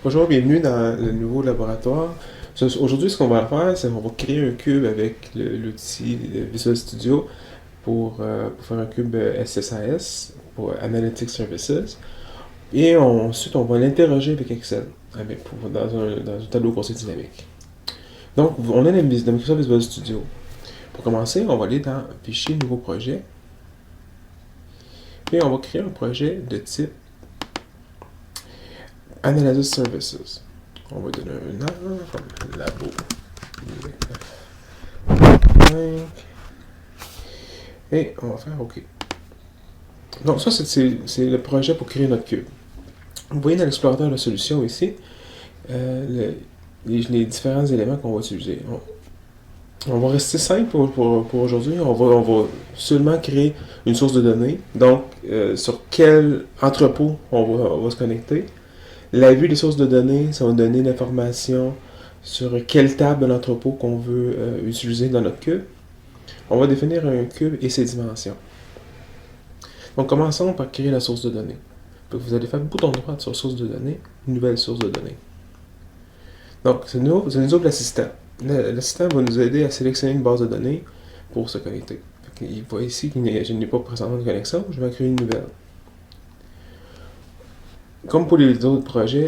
Bonjour, bienvenue dans le nouveau laboratoire. Aujourd'hui, ce qu'on va faire, c'est qu'on va créer un cube avec l'outil Visual Studio pour faire un cube SSAS, pour Analytics Services. Et ensuite, on va l'interroger avec Excel, dans un tableau conseil dynamique. Donc, on a dans Microsoft Visual Studio. Pour commencer, on va aller dans Fichier, Nouveau projet. Et on va créer un projet de type Analysis Services. On va donner un nom, comme labo. Et on va faire OK. Donc ça, c'est le projet pour créer notre cube. Vous voyez dans l'explorateur de solution ici, les différents éléments qu'on va utiliser. On va rester simple pour aujourd'hui. On va seulement créer une source de données. Donc, sur quel entrepôt on va se connecter. La vue des sources de données, ça va donner l'information sur quelle table de l'entrepôt qu'on veut utiliser dans notre cube. On va définir un cube et ses dimensions. Donc, commençons par créer la source de données. Donc, vous allez faire bouton droit sur source de données, nouvelle source de données. Donc, ça nous ouvre l'assistant. L'assistant va nous aider à sélectionner une base de données pour se connecter. Il voit ici que je n'ai pas présentement de connexion, je vais créer une nouvelle. Comme pour les autres projets,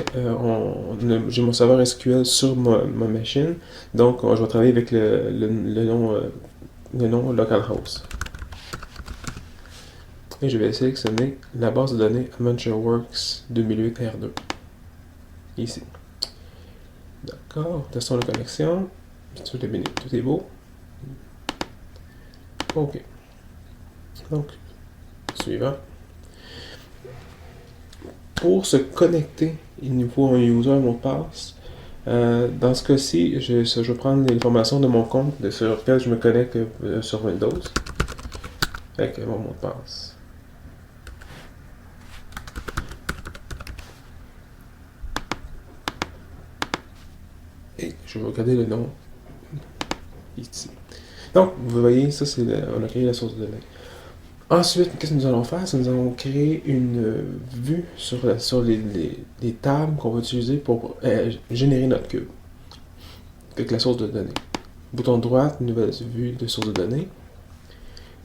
j'ai mon serveur SQL sur ma machine, donc je vais travailler avec le nom localhost. Et je vais sélectionner la base de données AdventureWorks 2008 R2. Ici. D'accord, testons la connexion. Tout est beau. OK. Donc, suivant. Pour se connecter, il nous faut un user mot de passe. Dans ce cas-ci, je vais prendre l'information de mon compte sur lequel je me connecte sur Windows avec mon mot de passe. Et je vais regarder le nom ici. Donc, vous voyez, ça on a créé la source de données. Ensuite, qu'est-ce que nous allons faire? C'est que nous allons créer une vue sur les tables qu'on va utiliser pour générer notre cube avec la source de données. Bouton droit, nouvelle vue de source de données.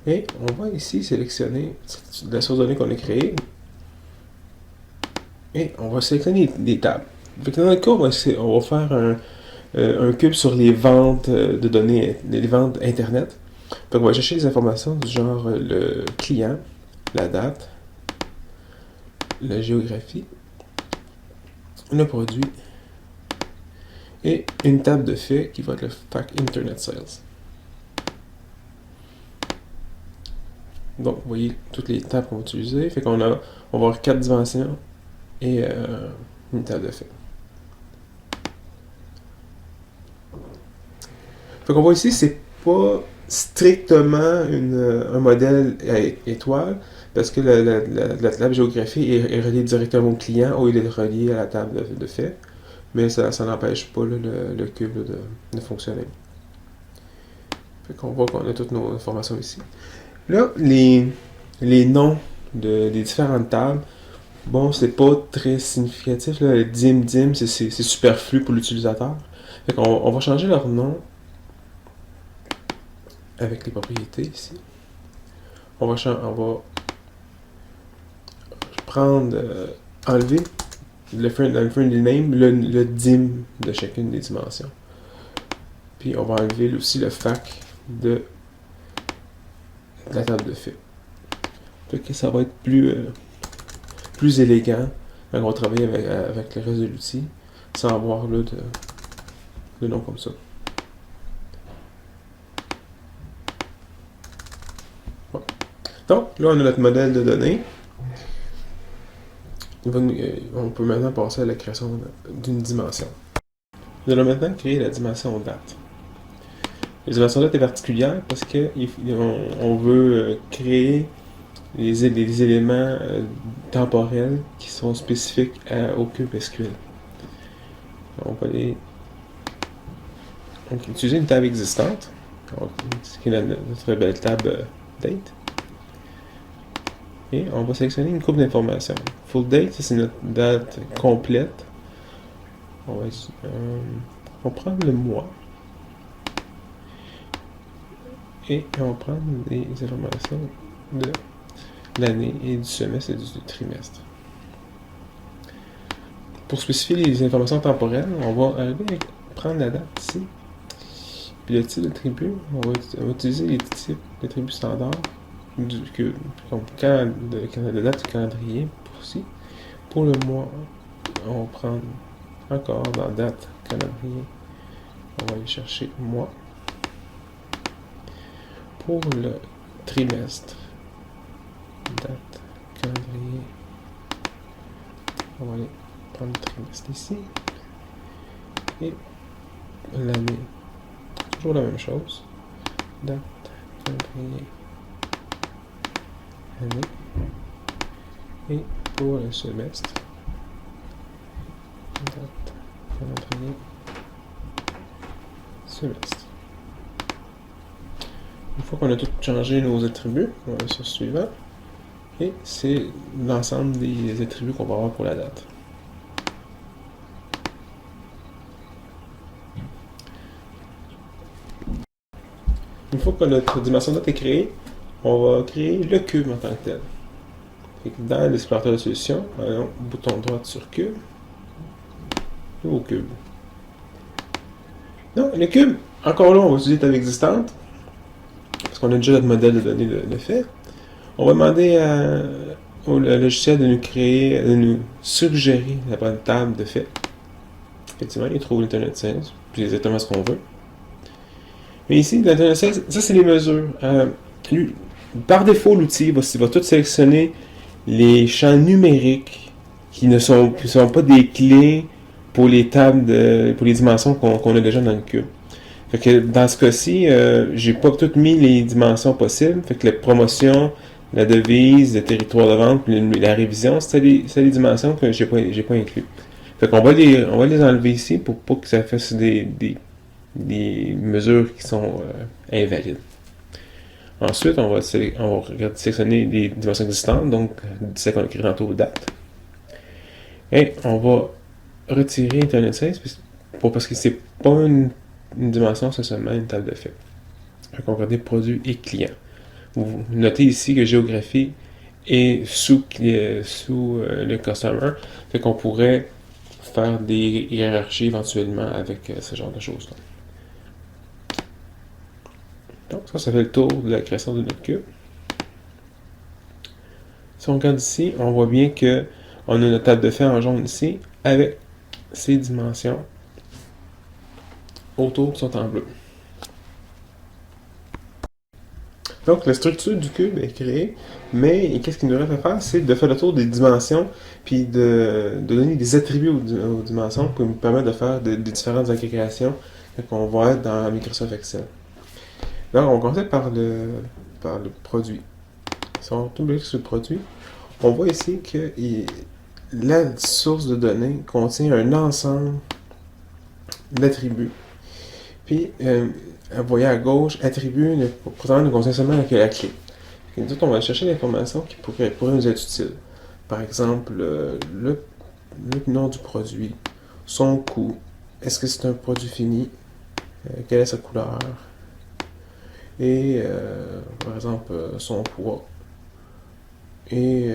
Et on va ici sélectionner la source de données qu'on a créée. Et on va sélectionner des tables. Dans notre cas, on va faire un cube sur les ventes de données, les ventes Internet. Donc on va chercher des informations du genre le client, la date, la géographie, le produit et une table de faits qui va être le FAQ Internet Sales. Donc vous voyez toutes les tables qu'on va utiliser. Fait qu'on va avoir 4 dimensions et une table de faits. Fait qu'on voit ici, c'est pas strictement un modèle étoile, parce que la table géographie est reliée directement au client au lieu d'être reliée à la table de fait. Mais ça n'empêche pas le cube de fonctionner. Fait qu'on voit qu'on a toutes nos informations ici. Là, les noms des différentes tables, bon, c'est pas très significatif. Là. Le dim, c'est superflu pour l'utilisateur. Fait qu'on on va changer leur nom avec les propriétés ici. On va prendre, enlever le friendly name, le dim de chacune des dimensions. Puis on va enlever aussi le FAQ de la table de fait. Fait que ça va être plus élégant quand on va travailler avec le reste de l'outil, sans avoir là de nom comme ça. Donc, là, on a notre modèle de données. On peut maintenant passer à la création d'une dimension. Nous allons maintenant créer la dimension date. La dimension date est particulière parce qu'on veut créer les éléments temporels qui sont spécifiques au cube SQL. On va utiliser une table existante, qui est notre belle table date. Et on va sélectionner une coupe d'informations. Full date, c'est notre date complète. on va prendre le mois. Et on va prendre des informations de l'année et du semestre et du trimestre. Pour spécifier les informations temporelles, on va arriver à prendre la date ici. Puis le type d'attribut, on va utiliser les types d'attributs standards comme la date du calendrier pour ici. Pour le mois, on va prendre encore dans date calendrier, on va aller chercher mois. Pour le trimestre, date calendrier, on va aller prendre le trimestre ici. Et l'année, toujours la même chose. Date calendrier, année. Et pour le semestre, date calendrier, semestre. Une fois qu'on a tout changé nos attributs, on va aller sur le suivant. Et c'est l'ensemble des attributs qu'on va avoir pour la date. Une fois que notre dimension date est créée, on va créer le cube en tant que tel. Dans l'explorateur de solution, allons bouton droit sur cube, nouveau cube. Donc, le cube, encore là, on va utiliser table existante, parce qu'on a déjà notre modèle de données de fait. On va demander au logiciel de nous créer, de nous suggérer la bonne table de fait. Effectivement, il trouve l'Internet 16, puis exactement ce qu'on veut. Mais ici, l'Internet 16, ça c'est les mesures. Par défaut, l'outil va tout sélectionner les champs numériques qui ne sont pas des clés pour les tables, pour les dimensions qu'on a déjà dans le cube. Fait que dans ce cas-ci, j'ai pas toutes mis les dimensions possibles. Fait que la promotion, la devise, le territoire de vente, la révision, c'est les dimensions que j'ai pas inclus. Fait qu'on va les enlever ici pour pas que ça fasse des mesures qui sont invalides. Ensuite, on va sélectionner les dimensions existantes, donc celles qu'on a créées tantôt, date. Et on va retirer Internet 16 parce que c'est pas une dimension, c'est seulement une table de fait. Donc, on va regarder produit et client. Vous notez ici que géographie est sous le customer, fait qu'on pourrait faire des hiérarchies éventuellement avec ce genre de choses-là. Donc ça fait le tour de la création de notre cube. Si on regarde ici, on voit bien que on a notre table de fait en jaune ici, avec ces dimensions autour qui sont en bleu. Donc la structure du cube est créée, mais qu'est-ce qu'il nous reste à faire? C'est de faire le tour des dimensions, puis de donner des attributs aux dimensions pour nous permettre de faire des différentes agrégations qu'on va être dans Microsoft Excel. Donc on commence par le produit. Si on retourne sur le produit, on voit ici que la source de données contient un ensemble d'attributs. Puis, vous voyez à gauche, attribut, présentement, ne contient seulement la clé. Et nous autres, on va aller chercher l'information qui pourrait nous être utile. Par exemple, le nom du produit, son coût, est-ce que c'est un produit fini, quelle est sa couleur, et par exemple, son poids, et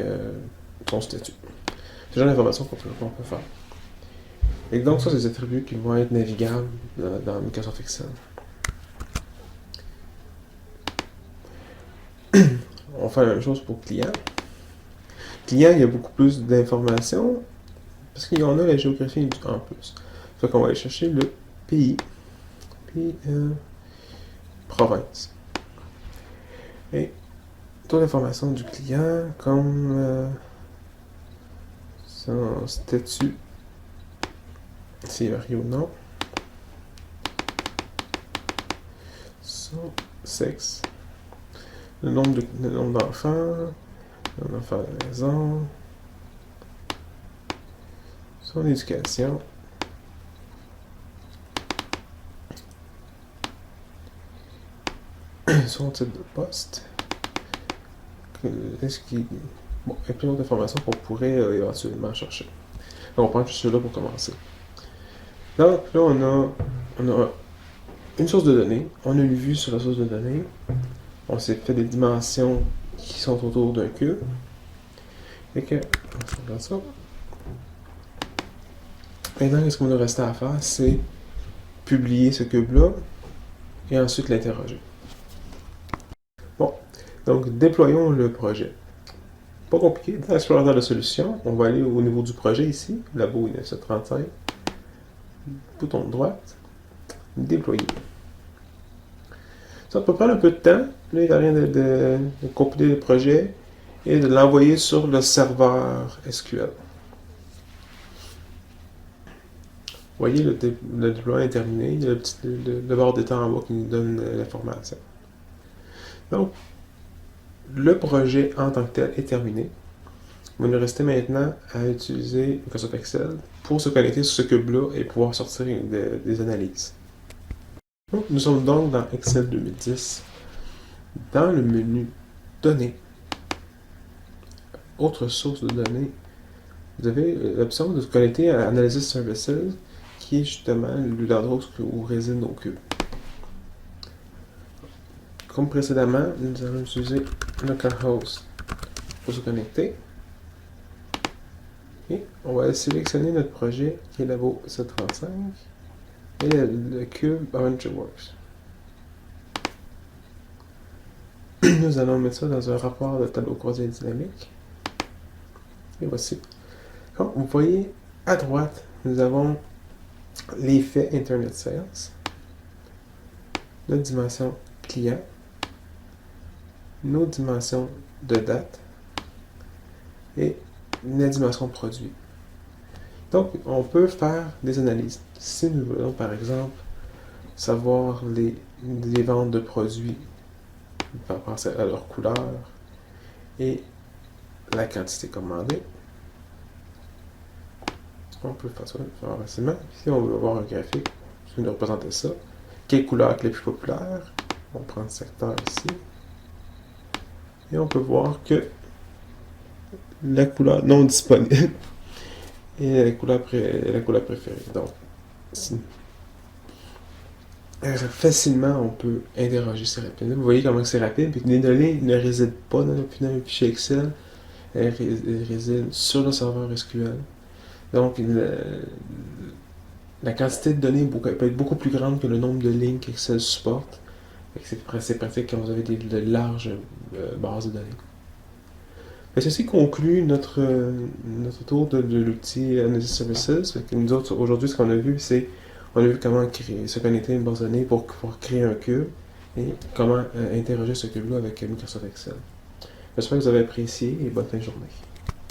son statut. C'est le genre d'informations qu'on peut faire. Et donc, ça, c'est des attributs qui vont être navigables dans Microsoft Excel. On fait la même chose pour client. Client, il y a beaucoup plus d'informations parce qu'il y en a la géographie en plus. Fait qu'on va aller chercher le pays, puis province. Et toute l'information du client, comme son statut, s'il est marié ou non, son sexe, le nombre d'enfants, le nombre d'enfants à la maison, son éducation, son type de poste, est-ce qu'il... Bon, il y a plein d'autres informations qu'on pourrait éventuellement chercher. Donc, on prend juste ceux-là pour commencer. Donc là, on a une source de données, on a une vue sur la source de données, on s'est fait des dimensions qui sont autour d'un cube. Et que, on regarde ça. Maintenant, ce qu'on nous reste à faire, c'est publier ce cube-là et ensuite l'interroger. Bon, donc déployons le projet. Pas compliqué, dans l'explorateur de solutions, on va aller au niveau du projet ici, Labo 935, bouton de droite, déployer. Ça peut prendre un peu de temps, là il n'y a rien de compiler le projet et de l'envoyer sur le serveur SQL. Vous voyez, le déploiement est terminé, il y a le barre d'état en bas qui nous donne l'information. Donc, le projet en tant que tel est terminé. Il va nous rester maintenant à utiliser Microsoft Excel pour se connecter sur ce cube-là et pouvoir sortir des analyses. Donc, nous sommes donc dans Excel 2010. Dans le menu Données, autre source de données, vous avez l'option de se connecter à Analysis Services, qui est justement l'endroit où résident nos cubes. Comme précédemment, nous allons utiliser localhost pour se connecter. Et on va sélectionner notre projet qui est Labo 735 et le cube AdventureWorks. Nous allons mettre ça dans un rapport de tableau croisé dynamique. Et voici. Comme vous voyez, à droite, nous avons l'effet Internet Sales, notre dimension client, nos dimensions de date et la dimension produit. Donc, on peut faire des analyses. Si nous voulons, par exemple, savoir les ventes de produits par rapport à leur couleur et la quantité commandée, on peut faire ça facilement. Ici, on va voir un graphique qui nous représente ça. Quelle couleur est la plus populaire? On prend le secteur ici. Et on peut voir que la couleur non disponible est la couleur préférée. Donc, facilement, on peut interroger ces rapides. Vous voyez comment c'est rapide, puis les données ne résident pas dans le fichier Excel, elles résident sur le serveur SQL. Donc, la quantité de données peut être beaucoup plus grande que le nombre de lignes qu'Excel supporte. C'est pratique quand vous avez de larges bases de données. Et ceci conclut notre tour de l'outil Analysis Services. Nous autres, aujourd'hui, ce qu'on a vu, c'est on a vu comment se connecter à une base de données pour créer un cube et comment interroger ce cube-là avec Microsoft Excel. J'espère que vous avez apprécié et bonne fin de journée.